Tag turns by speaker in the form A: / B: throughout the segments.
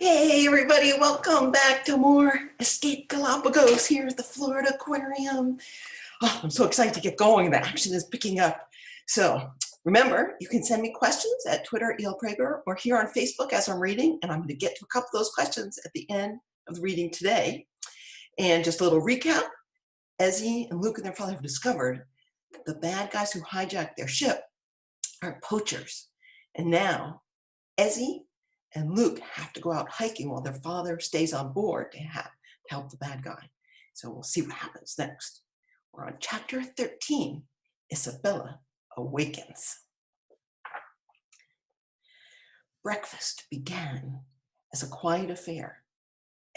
A: Hey everybody, welcome back to more Escape Galapagos here at the Florida Aquarium. Oh, I'm so excited to get going. The action is picking up. So remember, you can send me questions at Twitter, Prager, or here on Facebook as I'm reading, and I'm going to get to a couple of those questions at the end of the reading today. And just a little recap, Ezzy and Luke and their father have discovered that the bad guys who hijacked their ship are poachers. And now Ezzy and Luke have to go out hiking while their father stays on board to help the bad guy. So we'll see what happens next. We're on chapter 13, Isabella Awakens. Breakfast began as a quiet affair.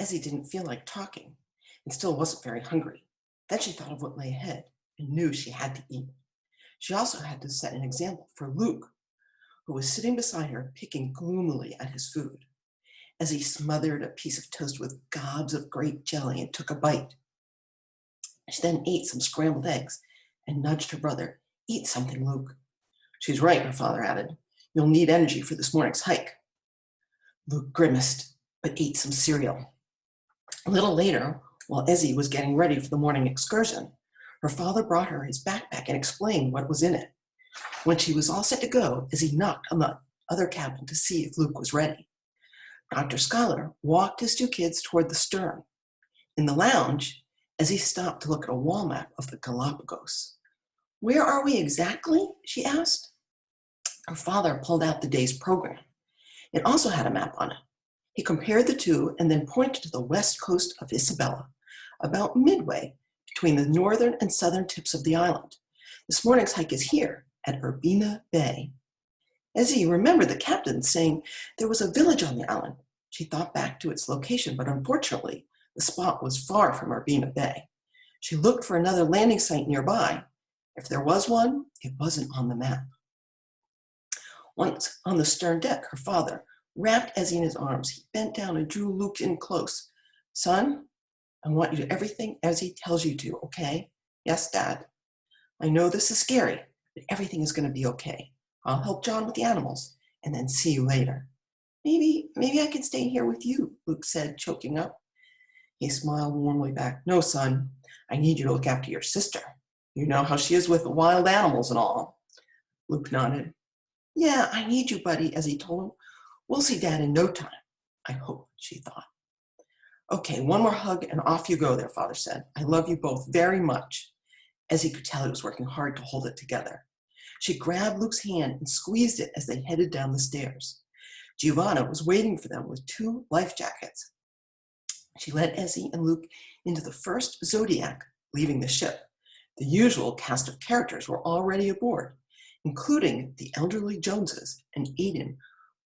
A: Ezzy didn't feel like talking and still wasn't very hungry. Then she thought of what lay ahead and knew she had to eat. She also had to set an example for Luke, who was sitting beside her, picking gloomily at his food. As he smothered a piece of toast with gobs of grape jelly and took a bite. She then ate some scrambled eggs and nudged her brother. "Eat something, Luke." "She's right," her father added. "You'll need energy for this morning's hike." Luke grimaced, but ate some cereal. A little later, while Ezzy was getting ready for the morning excursion, her father brought her his backpack and explained what was in it. When she was all set to go, Ezzy knocked on the other cabin to see if Luke was ready. Dr. Schuyler walked his two kids toward the stern. In the lounge, Ezzy stopped to look at a wall map of the Galapagos. "Where are we exactly?" she asked. Her father pulled out the day's program. It also had a map on it. He compared the two and then pointed to the west coast of Isabella, about midway between the northern and southern tips of the island. "This morning's hike is here, at Urbina Bay." Ezzy remembered the captain saying there was a village on the island. She thought back to its location, but unfortunately, the spot was far from Urbina Bay. She looked for another landing site nearby. If there was one, it wasn't on the map. Once on the stern deck, her father wrapped Ezzy in his arms. He bent down and drew Luke in close. "Son, I want you to do everything Ezzy tells you to, okay?" "Yes, Dad. I know this is scary, but everything is going to be okay. I'll help John with the animals and then see you later." Maybe I can stay here with you," Luke said, choking up. He smiled warmly back. "No, son, I need you to look after your sister. You know how she is with the wild animals and all." Luke nodded. "Yeah, I need you, buddy," as he told him. "We'll see Dad in no time, I hope," she thought. "Okay, one more hug and off you go," their father said. "I love you both very much." As he could tell, he was working hard to hold it together. She grabbed Luke's hand and squeezed it as they headed down the stairs. Giovanna was waiting for them with 2 life jackets. She led Ezzy and Luke into the first Zodiac, leaving the ship. The usual cast of characters were already aboard, including the elderly Joneses and Aiden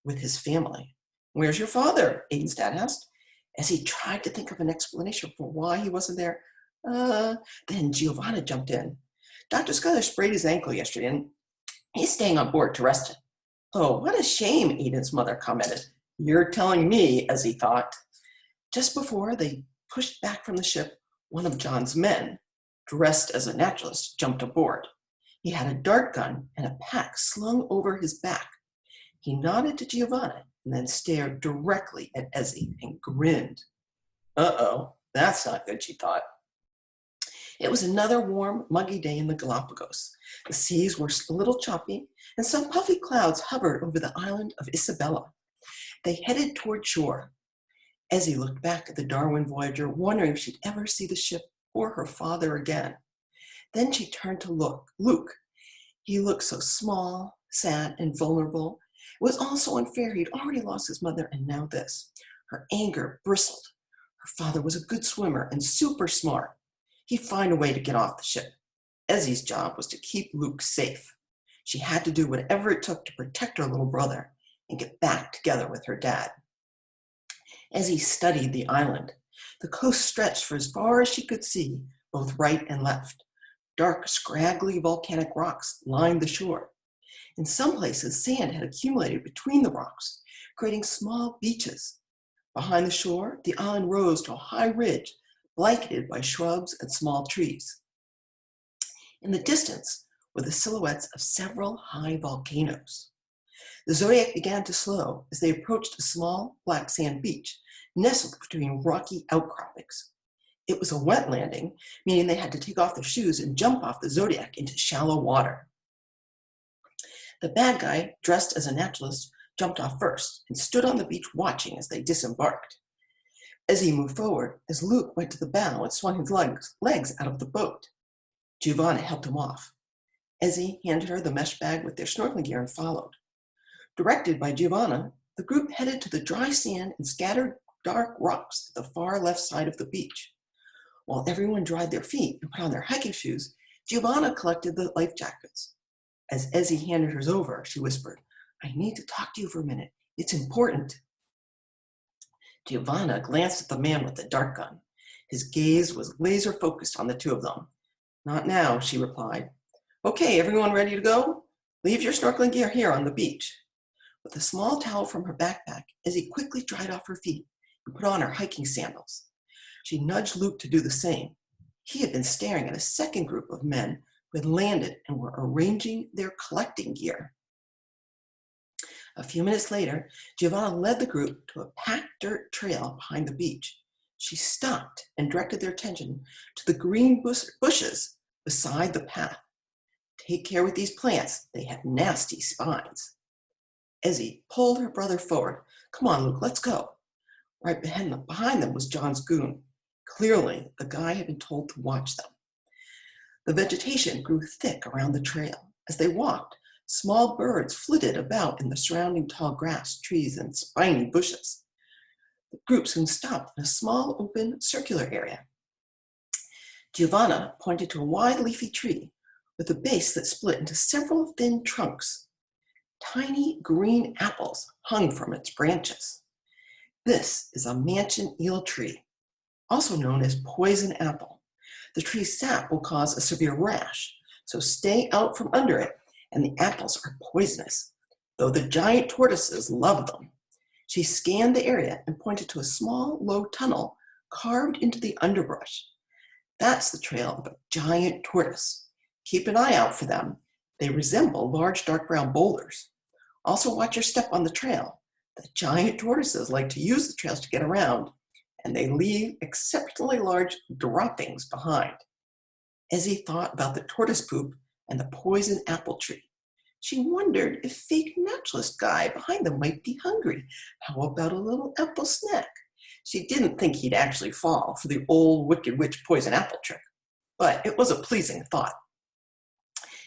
A: with his family. "Where's your father?" Aiden's dad asked. Ezzy tried to think of an explanation for why he wasn't there. Then Giovanna jumped in. "Dr. Schuyler sprayed his ankle yesterday, and he's staying on board to rest it." "Oh, what a shame," Aiden's mother commented. "You're telling me," as he thought. Just before they pushed back from the ship, one of John's men, dressed as a naturalist, jumped aboard. He had a dart gun and a pack slung over his back. He nodded to Giovanna and then stared directly at Ezzy and grinned. "Uh-oh, that's not good," she thought. It was another warm, muggy day in the Galapagos. The seas were a little choppy, and some puffy clouds hovered over the island of Isabella. They headed toward shore. Ezzy looked back at the Darwin Voyager, wondering if she'd ever see the ship or her father again. Then she turned to Luke. He looked so small, sad, and vulnerable. It was all so unfair. He'd already lost his mother, and now this. Her anger bristled. Her father was a good swimmer and super smart. He'd find a way to get off the ship. Ezzy's job was to keep Luke safe. She had to do whatever it took to protect her little brother and get back together with her dad. Ezzy studied the island. The coast stretched for as far as she could see, both right and left. Dark, scraggly volcanic rocks lined the shore. In some places, sand had accumulated between the rocks, creating small beaches. Behind the shore, the island rose to a high ridge, blanketed by shrubs and small trees. In the distance were the silhouettes of several high volcanoes. The Zodiac began to slow as they approached a small black sand beach nestled between rocky outcroppings. It was a wet landing, meaning they had to take off their shoes and jump off the Zodiac into shallow water. The bad guy, dressed as a naturalist, jumped off first and stood on the beach watching as they disembarked. As he moved forward, as Luke went to the bow and swung his legs out of the boat, Giovanna helped him off. Ezzy handed her the mesh bag with their snorkeling gear and followed. Directed by Giovanna, the group headed to the dry sand and scattered dark rocks at the far left side of the beach. While everyone dried their feet and put on their hiking shoes, Giovanna collected the life jackets. As Ezzy handed hers over, she whispered, "I need to talk to you for a minute. It's important." Giovanna glanced at the man with the dart gun. His gaze was laser focused on the two of them. "Not now," she replied. "Okay, everyone ready to go? Leave your snorkeling gear here on the beach." With a small towel from her backpack, Ezzy quickly dried off her feet and put on her hiking sandals. She nudged Luke to do the same. He had been staring at a second group of men who had landed and were arranging their collecting gear. A few minutes later, Giovanna led the group to a packed dirt trail behind the beach. She stopped and directed their attention to the green bushes beside the path. "Take care with these plants. They have nasty spines." Ezzy pulled her brother forward. "Come on, Luke, let's go." Right behind them was John's goon. Clearly, the guy had been told to watch them. The vegetation grew thick around the trail. As they walked, small birds flitted about in the surrounding tall grass, trees, and spiny bushes. The group soon stopped in a small, open, circular area. Giovanna pointed to a wide, leafy tree with a base that split into several thin trunks. Tiny green apples hung from its branches. "This is a mansion eel tree, also known as poison apple. The tree's sap will cause a severe rash, so stay out from under it, and the apples are poisonous, though the giant tortoises love them." She scanned the area and pointed to a small, low tunnel carved into the underbrush. "That's the trail of a giant tortoise. Keep an eye out for them. They resemble large dark brown boulders. Also watch your step on the trail. The giant tortoises like to use the trails to get around, and they leave exceptionally large droppings behind." Ezzy thought about the tortoise poop and the poison apple tree. She wondered if fake naturalist guy behind them might be hungry. How about a little apple snack? She didn't think he'd actually fall for the old wicked witch poison apple trick, but it was a pleasing thought.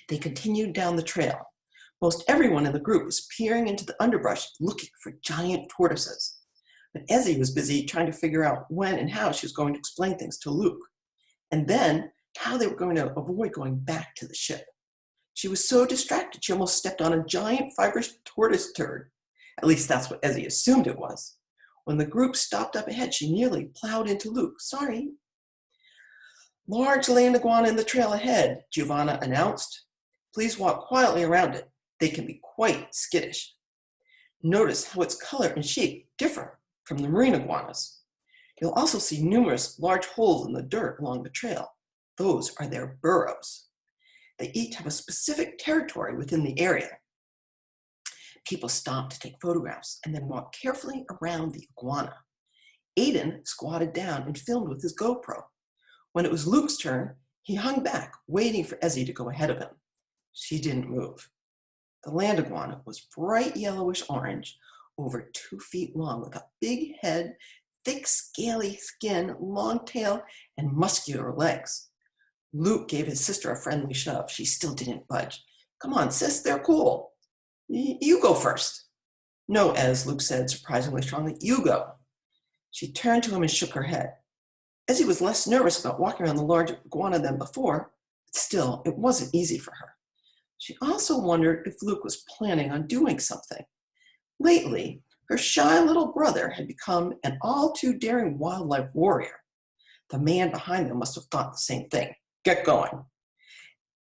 A: They continued down the trail. Most everyone in the group was peering into the underbrush looking for giant tortoises. But Ezzy was busy trying to figure out when and how she was going to explain things to Luke, and then how they were going to avoid going back to the ship. She was so distracted, she almost stepped on a giant fibrous tortoise turd. At least that's what Ezzy assumed it was. When the group stopped up ahead, she nearly plowed into Luke. "Sorry." "Large land iguana in the trail ahead," Giovanna announced. "Please walk quietly around it. They can be quite skittish. Notice how its color and shape differ from the marine iguanas. You'll also see numerous large holes in the dirt along the trail. Those are their burrows. They each have a specific territory within the area." People stopped to take photographs and then walked carefully around the iguana. Aiden squatted down and filmed with his GoPro. When it was Luke's turn, he hung back, waiting for Ezzy to go ahead of him. She didn't move. The land iguana was bright yellowish orange, over 2 feet long, with a big head, thick scaly skin, long tail, and muscular legs. Luke gave his sister a friendly shove. She still didn't budge. "Come on, sis, they're cool. You go first." "No, Ez," Luke said surprisingly strongly. "You go." She turned to him and shook her head. Ezzy was less nervous about walking around the large iguana than before, but still, it wasn't easy for her. She also wondered if Luke was planning on doing something. Lately, her shy little brother had become an all-too-daring wildlife warrior. The man behind them must have thought the same thing. "Get going."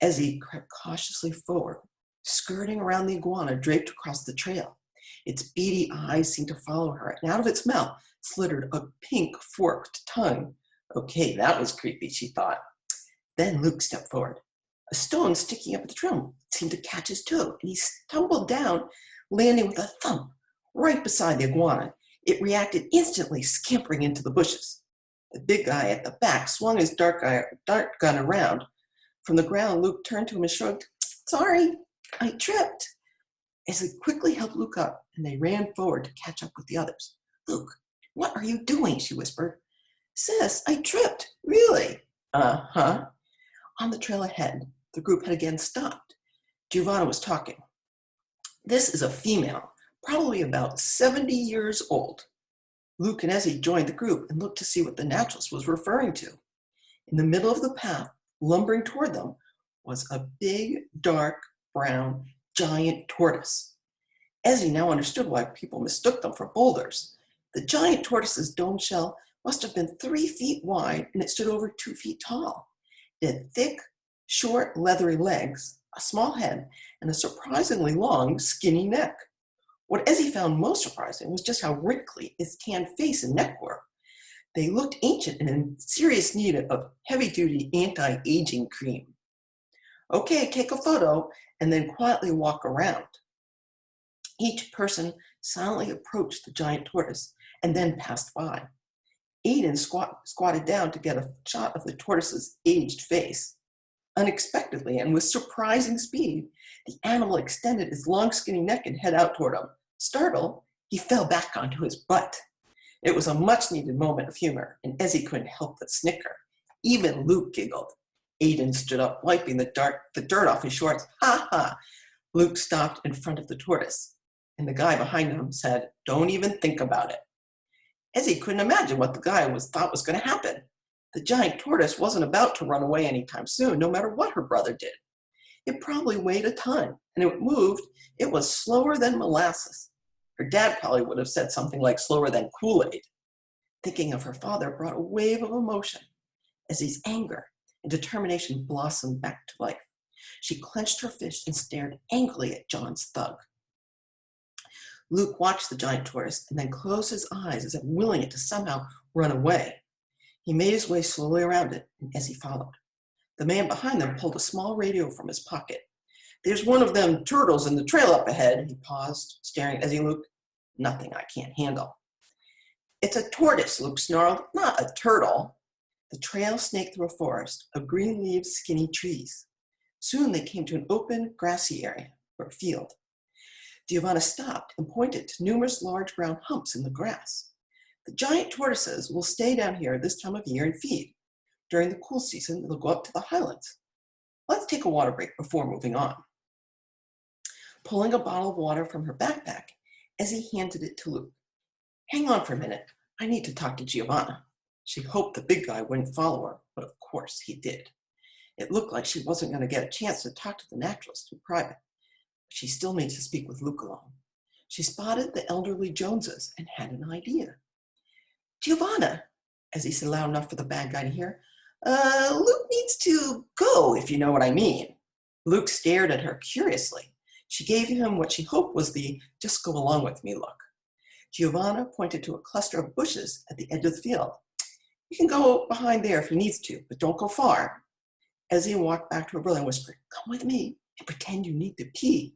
A: Ezzy crept cautiously forward, skirting around the iguana draped across the trail. Its beady eyes seemed to follow her, and out of its mouth slittered a pink forked tongue. Okay, that was creepy, she thought. Then Luke stepped forward. A stone sticking up at the trail seemed to catch his toe, and he stumbled down, landing with a thump right beside the iguana. It reacted instantly, scampering into the bushes. The big guy at the back swung his dart gun around. From the ground, Luke turned to him and shrugged. Sorry, I tripped. As he quickly helped Luke up, and they ran forward to catch up with the others. Luke, what are you doing? She whispered. Sis, I tripped. Really? Uh-huh. On the trail ahead, the group had again stopped. Giovanna was talking. This is a female, probably about 70 years old. Luke and Ezzy joined the group and looked to see what the naturalist was referring to. In the middle of the path, lumbering toward them, was a big, dark, brown, giant tortoise. Ezzy now understood why people mistook them for boulders. The giant tortoise's dome shell must have been 3 feet wide, and it stood over 2 feet tall. It had thick, short, leathery legs, a small head, and a surprisingly long, skinny neck. What Ezzy found most surprising was just how wrinkly its tanned face and neck were. They looked ancient and in serious need of heavy-duty anti-aging cream. Okay, take a photo and then quietly walk around. Each person silently approached the giant tortoise and then passed by. Aiden squatted down to get a shot of the tortoise's aged face. Unexpectedly and with surprising speed, the animal extended its long, skinny neck and head out toward him. Startled, he fell back onto his butt. It was a much-needed moment of humor, and Ezzy couldn't help but snicker. Even Luke giggled. Aiden stood up, wiping the dirt off his shorts. Ha ha! Luke stopped in front of the tortoise, and the guy behind him said, "Don't even think about it." Ezzy couldn't imagine what the guy thought was going to happen. The giant tortoise wasn't about to run away anytime soon, no matter what her brother did. It probably weighed a ton, and it moved. It was slower than molasses. Her dad probably would have said something like slower than Kool-Aid. Thinking of her father brought a wave of emotion. Ezzy's anger and determination blossomed back to life. She clenched her fist and stared angrily at John's thug. Luke watched the giant tortoise and then closed his eyes as if willing it to somehow run away. He made his way slowly around it, and Ezzy followed. The man behind them pulled a small radio from his pocket. "There's one of them turtles in the trail up ahead." He paused, staring at Ezzy. Luke, "Nothing I can't handle." "It's a tortoise," Luke snarled, "not a turtle." The trail snaked through a forest of green-leaved, skinny trees. Soon they came to an open, grassy area, or field. Giovanna stopped and pointed to numerous large brown humps in the grass. "The giant tortoises will stay down here this time of year and feed. During the cool season, they'll go up to the highlands. Let's take a water break before moving on." Pulling a bottle of water from her backpack, Ezzy handed it to Luke. "Hang on for a minute. I need to talk to Giovanna." She hoped the big guy wouldn't follow her, but of course he did. It looked like she wasn't going to get a chance to talk to the naturalist in private, but she still needed to speak with Luke alone. She spotted the elderly Joneses and had an idea. "Giovanna," Ezzy said loud enough for the bad guy to hear, "Luke needs to go, if you know what I mean." Luke stared at her curiously. She gave him what she hoped was the "just go along with me" look. Giovanna pointed to a cluster of bushes at the edge of the field. "You can go behind there if he needs to, but don't go far." Ezzy walked back to her brother and whispered, "Come with me and pretend you need to pee."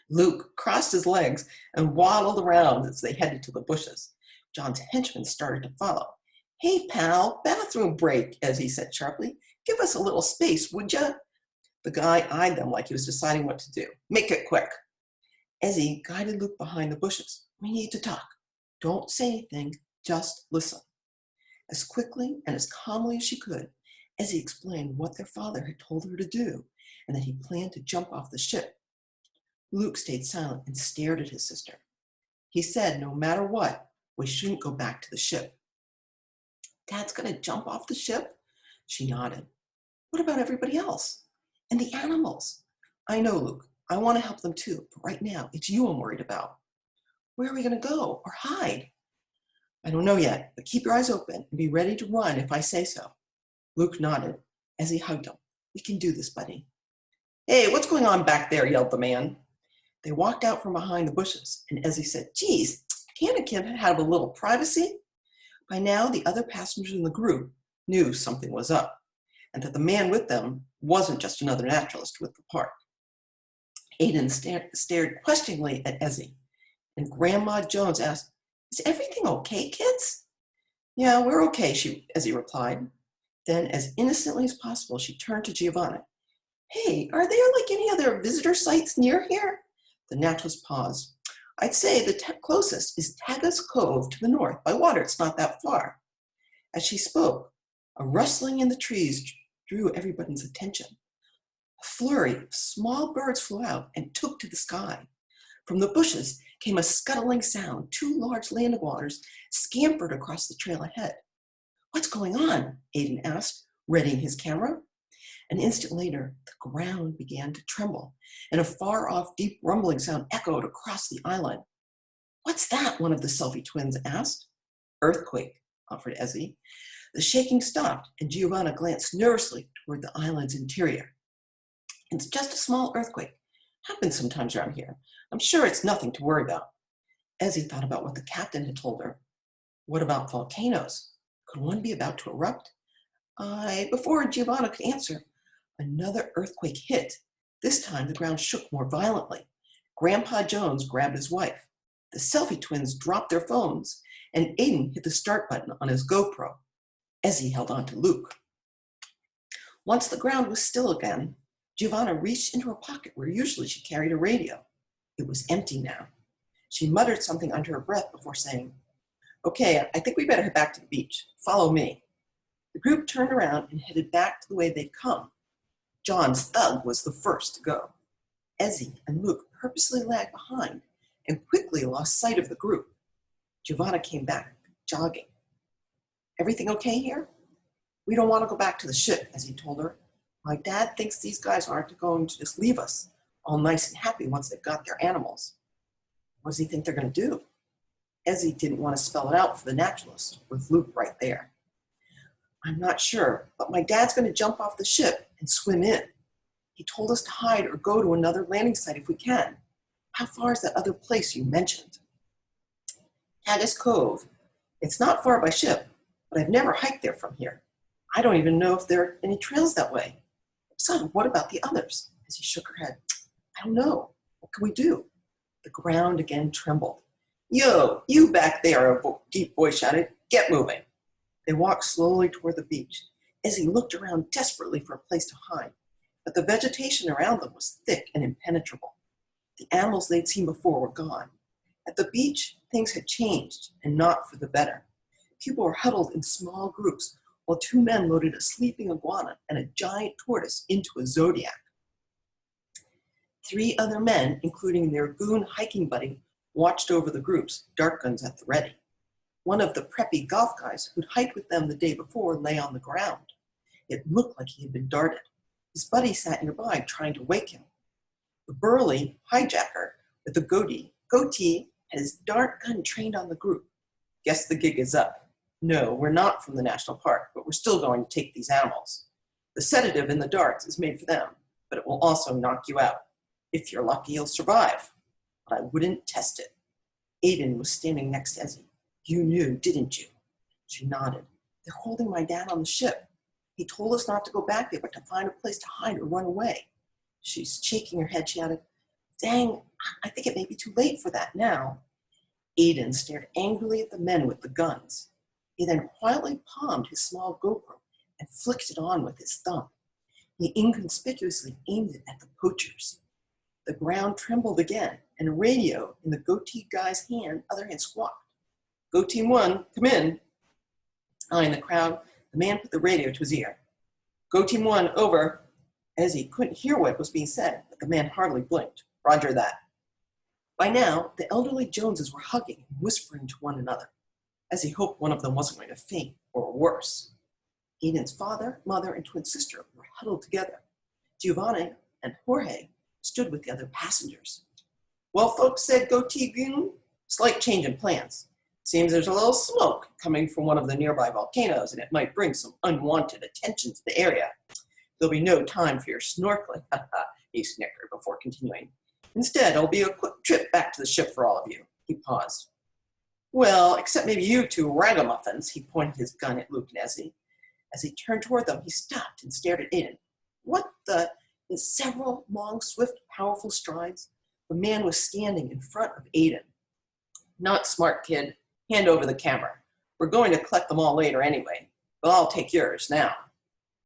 A: Luke crossed his legs and waddled around as they headed to the bushes. John's henchmen started to follow. "Hey, pal, bathroom break," Ezzy said sharply. "Give us a little space, would ya?" The guy eyed them like he was deciding what to do. "Make it quick." Ezzy guided Luke behind the bushes. "We need to talk. Don't say anything, just listen." As quickly and as calmly as she could, Ezzy explained what their father had told her to do, and that he planned to jump off the ship. Luke stayed silent and stared at his sister. He said, no matter what, we shouldn't go back to the ship. "Dad's going to jump off the ship?" She nodded. "What about everybody else? And the animals?" "I know, Luke. I want to help them too, but right now, it's you I'm worried about." "Where are we going to go or hide?" "I don't know yet, but keep your eyes open and be ready to run if I say so." Luke nodded as he hugged him. "We can do this, buddy." "Hey, what's going on back there?" yelled the man. They walked out from behind the bushes, and Ezzy said, "Geez, can't a kid have a little privacy?" By now, the other passengers in the group knew something was up, and that the man with them wasn't just another naturalist with the park. Aiden stared questioningly at Ezzy, and Grandma Jones asked, "Is everything okay, kids?" "Yeah, we're okay," Ezzy replied. Then, as innocently as possible, she turned to Giovanna. "Hey, are there like any other visitor sites near here?" The naturalist paused. "I'd say the closest is Tagus Cove to the north. By water, it's not that far." As she spoke, a rustling in the trees drew everybody's attention. A flurry of small birds flew out and took to the sky. From the bushes came a scuttling sound. Two large land iguanas scampered across the trail ahead. "What's going on?" Aiden asked, readying his camera. An instant later, the ground began to tremble, and a far-off deep rumbling sound echoed across the island. "What's that?" one of the Selfie twins asked. "Earthquake," offered Ezzy. The shaking stopped, and Giovanna glanced nervously toward the island's interior. "It's just a small earthquake. Happens sometimes around here. I'm sure it's nothing to worry about." Ezzy thought about what the captain had told her. What about volcanoes? Could one be about to erupt? Before Giovanna could answer, another earthquake hit. This time the ground shook more violently. Grandpa Jones grabbed his wife. The Selfie twins dropped their phones, and Aiden hit the start button on his GoPro. Ezzy held on to Luke. Once the ground was still again, Giovanna reached into her pocket where usually she carried a radio. It was empty now. She muttered something under her breath before saying, "Okay, I think we better head back to the beach. Follow me." The group turned around and headed back to the way they'd come. John's thug was the first to go. Ezzy and Luke purposely lagged behind and quickly lost sight of the group. Giovanna came back, jogging. "Everything okay here?" "We don't want to go back to the ship," as he told her. "My dad thinks these guys aren't going to just leave us all nice and happy once they've got their animals." "What does he think they're going to do?" Ezzy didn't want to spell it out for the naturalist, with Luke right there. "I'm not sure, but my dad's going to jump off the ship and swim in. He told us to hide or go to another landing site if we can. How far is that other place you mentioned?" "Tagus Cove. It's not far by ship, but I've never hiked there from here. I don't even know if there are any trails that way. Son, what about the others?" As he shook her head. "I don't know. What can we do?" The ground again trembled. "Yo, you back there," a deep voice shouted. "Get moving." They walked slowly toward the beach. Ezzy looked around desperately for a place to hide, but the vegetation around them was thick and impenetrable. The animals they'd seen before were gone. At the beach, things had changed, and not for the better. People were huddled in small groups, while two men loaded a sleeping iguana and a giant tortoise into a Zodiac. Three other men, including their goon hiking buddy, watched over the groups, dart guns at the ready. One of the preppy golf guys who'd hiked with them the day before lay on the ground. It looked like he had been darted. His buddy sat nearby, trying to wake him. The burly hijacker with the goatee had his dart gun trained on the group. "Guess the gig is up. No, we're not from the national park, but we're still going to take these animals. The sedative in the darts is made for them, but it will also knock you out. If you're lucky, you'll survive. But I wouldn't test it." Aiden was standing next to Ezzy. "You knew, didn't you?" She nodded. "They're holding my dad on the ship. He told us not to go back there, but to find a place to hide or run away." She's shaking her head. She added, "Dang, I think it may be too late for that now." Aiden stared angrily at the men with the guns. He then quietly palmed his small GoPro and flicked it on with his thumb. He inconspicuously aimed it at the poachers. The ground trembled again, and a radio in the goatee guy's other hand squawked. "Go Team 1, come in." In the crowd, the man put the radio to his ear. "Go Team 1, over." Ezzy couldn't hear what was being said, but the man hardly blinked. "Roger that." By now, the elderly Joneses were hugging and whispering to one another, as he hoped one of them wasn't going to faint or worse. Aiden's father, mother, and twin sister were huddled together. Giovanni and Jorge stood with the other passengers. "Well, folks," said Goatee Goon, "slight change in plans. Seems there's a little smoke coming from one of the nearby volcanoes, and it might bring some unwanted attention to the area. There'll be no time for your snorkeling," he snickered before continuing. "Instead, it'll be a quick trip back to the ship for all of you." He paused. "Well, except maybe you two ragamuffins," he pointed his gun at Luke and Ezzy. As he turned toward them, he stopped and stared at Aiden. "What the? In several long, swift, powerful strides, the man was standing in front of Aiden. Not smart, kid. Hand over the camera. We're going to collect them all later anyway, but I'll take yours now.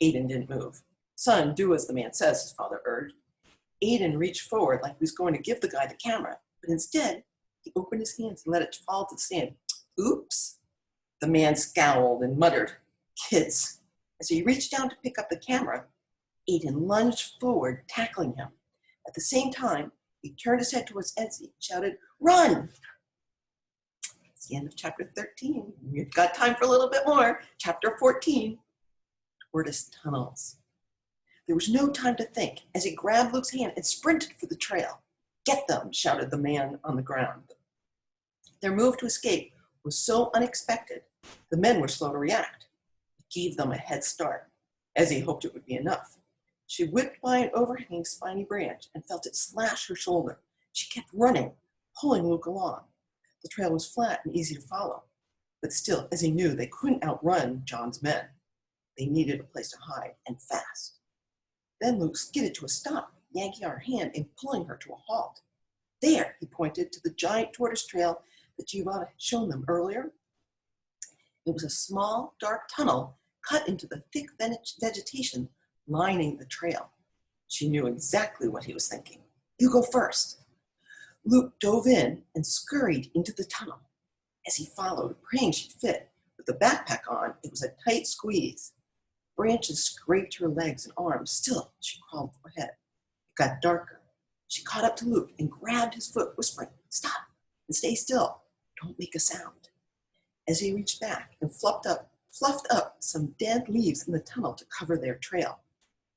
A: Aiden didn't move. Son, do as the man says, his father urged. Aiden reached forward like he was going to give the guy the camera, but instead, he opened his hands and let it fall to the sand. Oops. The man scowled and muttered, kids. As he reached down to pick up the camera, Aiden lunged forward, tackling him. At the same time, he turned his head towards Ezzy and shouted, run! It's the end of chapter 13. We've got time for a little bit more. Chapter 14, Tortoise Tunnels. There was no time to think as he grabbed Luke's hand and sprinted for the trail. Get them, shouted the man on the ground. Their move to escape was so unexpected, the men were slow to react. It gave them a head start, as he hoped it would be enough. She whipped by an overhanging spiny branch and felt it slash her shoulder. She kept running, pulling Luke along. The trail was flat and easy to follow, but still, as he knew, they couldn't outrun John's men. They needed a place to hide, and fast. Then Luke skidded to a stop, yanking her hand and pulling her to a halt. There, he pointed to the giant tortoise trail that Giovanna had shown them earlier. It was a small, dark tunnel cut into the thick vegetation lining the trail. She knew exactly what he was thinking. You go first. Luke dove in and scurried into the tunnel. As he followed, praying she'd fit, with the backpack on, it was a tight squeeze. Branches scraped her legs and arms. Still, she crawled ahead. It got darker. She caught up to Luke and grabbed his foot, whispering, stop and stay still. Don't make a sound. As he reached back and fluffed up some dead leaves in the tunnel to cover their trail.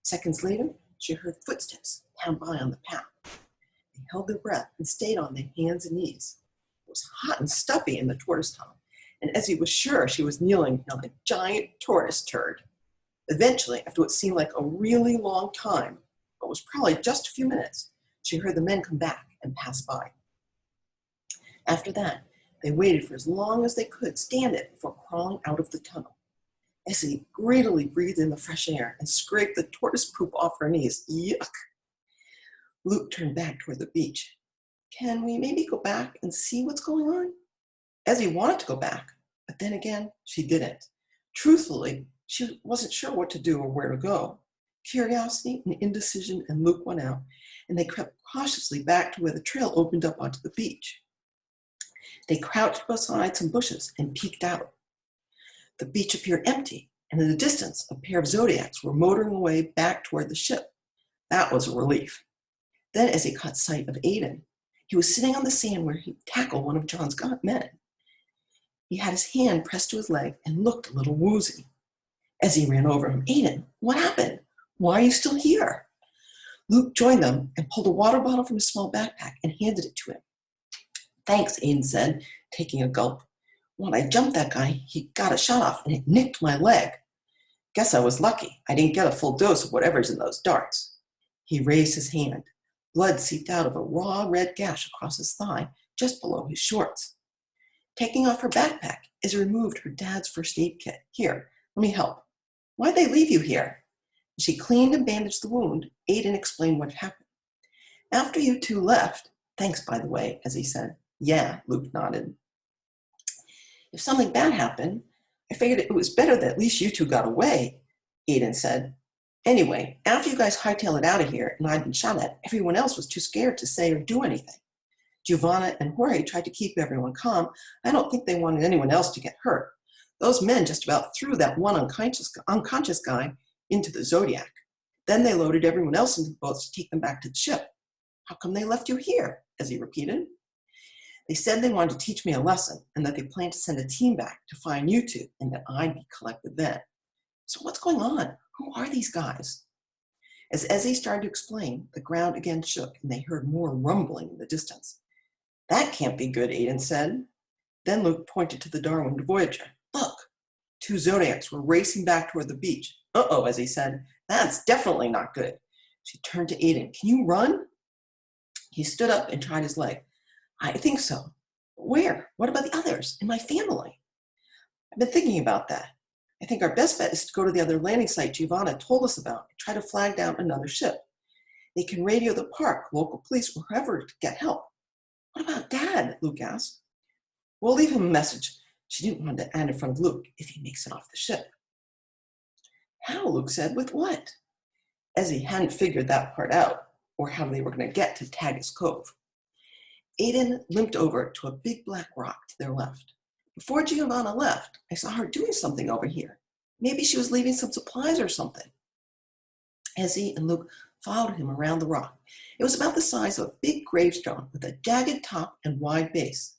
A: Seconds later, she heard footsteps pound by on the path. They held their breath and stayed on their hands and knees. It was hot and stuffy in the tortoise tunnel, and Ezzy was sure she was kneeling on a giant tortoise turd. Eventually, after what seemed like a really long time, but was probably just a few minutes, she heard the men come back and pass by. After that, they waited for as long as they could stand it before crawling out of the tunnel. Ezzy greedily breathed in the fresh air and scraped the tortoise poop off her knees. Yuck! Luke turned back toward the beach. Can we maybe go back and see what's going on? Ezzy wanted to go back, but then again, she didn't. Truthfully, she wasn't sure what to do or where to go. Curiosity and indecision and Luke went out, and they crept cautiously back to where the trail opened up onto the beach. They crouched beside some bushes and peeked out. The beach appeared empty, and in the distance, a pair of Zodiacs were motoring away back toward the ship. That was a relief. Then, as he caught sight of Aiden, he was sitting on the sand where he'd tackled one of John's men. He had his hand pressed to his leg and looked a little woozy. As he ran over him, Aiden, what happened? Why are you still here? Luke joined them and pulled a water bottle from his small backpack and handed it to him. Thanks, Aiden said, taking a gulp. When I jumped that guy, he got a shot off and it nicked my leg. Guess I was lucky. I didn't get a full dose of whatever's in those darts. He raised his hand. Blood seeped out of a raw red gash across his thigh, just below his shorts. Taking off her backpack, Izzy removed her dad's first aid kit. Here, let me help. Why'd they leave you here? She cleaned and bandaged the wound. Aiden explained what happened. After you two left, thanks, by the way, as he said. Yeah, Luke nodded. If something bad happened, I figured it was better that at least you two got away, Aiden said. Anyway, after you guys hightailed it out of here and I'd been shot at, everyone else was too scared to say or do anything. Giovanna and Jorge tried to keep everyone calm. I don't think they wanted anyone else to get hurt. Those men just about threw that one unconscious guy into the Zodiac. Then they loaded everyone else into the boats to take them back to the ship. How come they left you here? As he repeated. They said they wanted to teach me a lesson and that they planned to send a team back to find you two and that I'd be collected then. So what's going on? Who are these guys? As Ezzy started to explain, the ground again shook and they heard more rumbling in the distance. That can't be good, Aiden said. Then Luke pointed to the Darwin Voyager. Look, two Zodiacs were racing back toward the beach. Uh-oh, as he said, that's definitely not good. She turned to Aiden. Can you run? He stood up and tried his leg. I think so. Where? What about the others and my family? I've been thinking about that. I think our best bet is to go to the other landing site Giovanna told us about and try to flag down another ship. They can radio the park, local police, or whoever to get help. What about Dad? Luke asked. We'll leave him a message. She didn't want to add in front of Luke if he makes it off the ship. How? Luke said. With what? Ezzy hadn't figured that part out, or how they were going to get to Tagus Cove. Aiden limped over to a big black rock to their left. Before Giovanna left, I saw her doing something over here. Maybe she was leaving some supplies or something. Ezzy and Luke followed him around the rock. It was about the size of a big gravestone with a jagged top and wide base.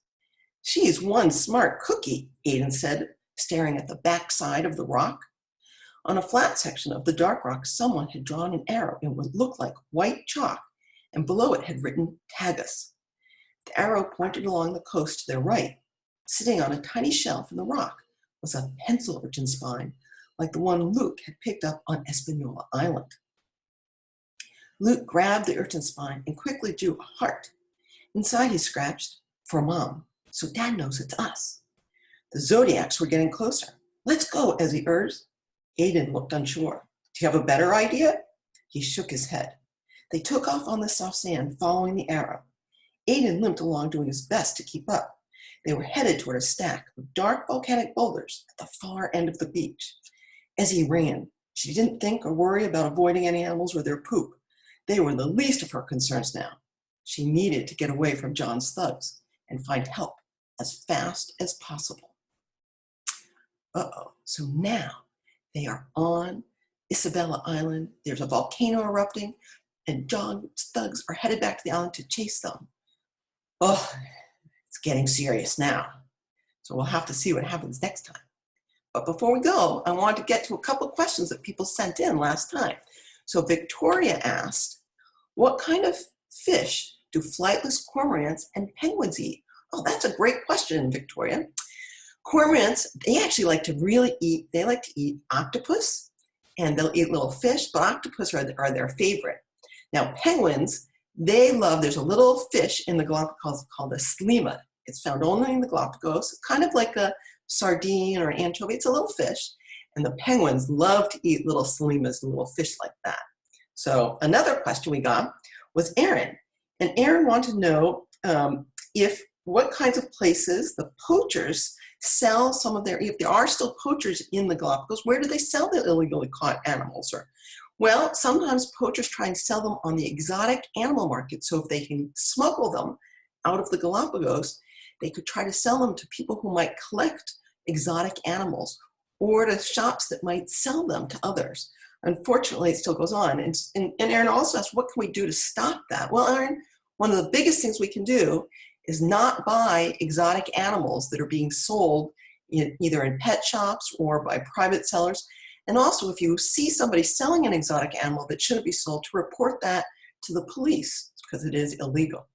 A: She's one smart cookie, Aiden said, staring at the back side of the rock. On a flat section of the dark rock, someone had drawn an arrow in what looked like white chalk, and below it had written Tagus. The arrow pointed along the coast to their right. Sitting on a tiny shelf in the rock was a pencil urchin spine, like the one Luke had picked up on Espanola Island. Luke grabbed the urchin spine and quickly drew a heart. Inside he scratched, "For Mom, so Dad knows it's us." The Zodiacs were getting closer. "Let's go," Ezzy urged. Aiden looked unsure. "Do you have a better idea?" He shook his head. They took off on the soft sand, following the arrow. Aiden limped along, doing his best to keep up. They were headed toward a stack of dark volcanic boulders at the far end of the beach. As he ran, she didn't think or worry about avoiding any animals or their poop. They were the least of her concerns now. She needed to get away from John's thugs and find help as fast as possible. So now they are on Isabella Island. There's a volcano erupting, and John's thugs are headed back to the island to chase them. It's getting serious now. So we'll have to see what happens next time. But before we go, I wanted to get to a couple of questions that people sent in last time. So Victoria asked, what kind of fish do flightless cormorants and penguins eat? Oh, that's a great question, Victoria. Cormorants, they actually like to eat octopus, and they'll eat little fish, but octopus are their favorite. Now, penguins, there's a little fish in the Galapagos called a slima. It's found only in the Galapagos. It's kind of like a sardine or anchovy. It's a little fish, and the penguins love to eat little slimas and little fish like that. So another question we got was Aaron, and Aaron wanted to know what kinds of places the poachers sell if there are still poachers in the Galapagos, where do they sell the illegally caught animals? Well, sometimes poachers try and sell them on the exotic animal market. So if they can smuggle them out of the Galapagos, they could try to sell them to people who might collect exotic animals or to shops that might sell them to others. Unfortunately, it still goes on. And Aaron also asked, what can we do to stop that? Well, Aaron, one of the biggest things we can do is not buy exotic animals that are being sold either in pet shops or by private sellers. And also, if you see somebody selling an exotic animal that shouldn't be sold, to report that to the police because it is illegal.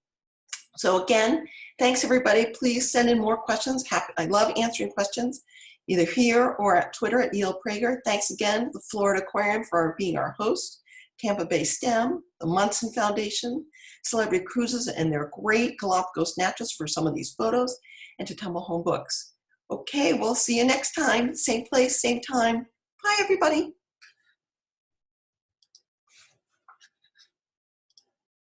A: So again, thanks everybody. Please send in more questions. I love answering questions, either here or at Twitter at E.L. Prager. Thanks again, the Florida Aquarium, for being our host, Tampa Bay STEM, the Munson Foundation, Celebrity Cruises, and their great Galapagos naturals for some of these photos, and to Tumble Home Books. Okay, we'll see you next time. Same place, same time. Bye, everybody.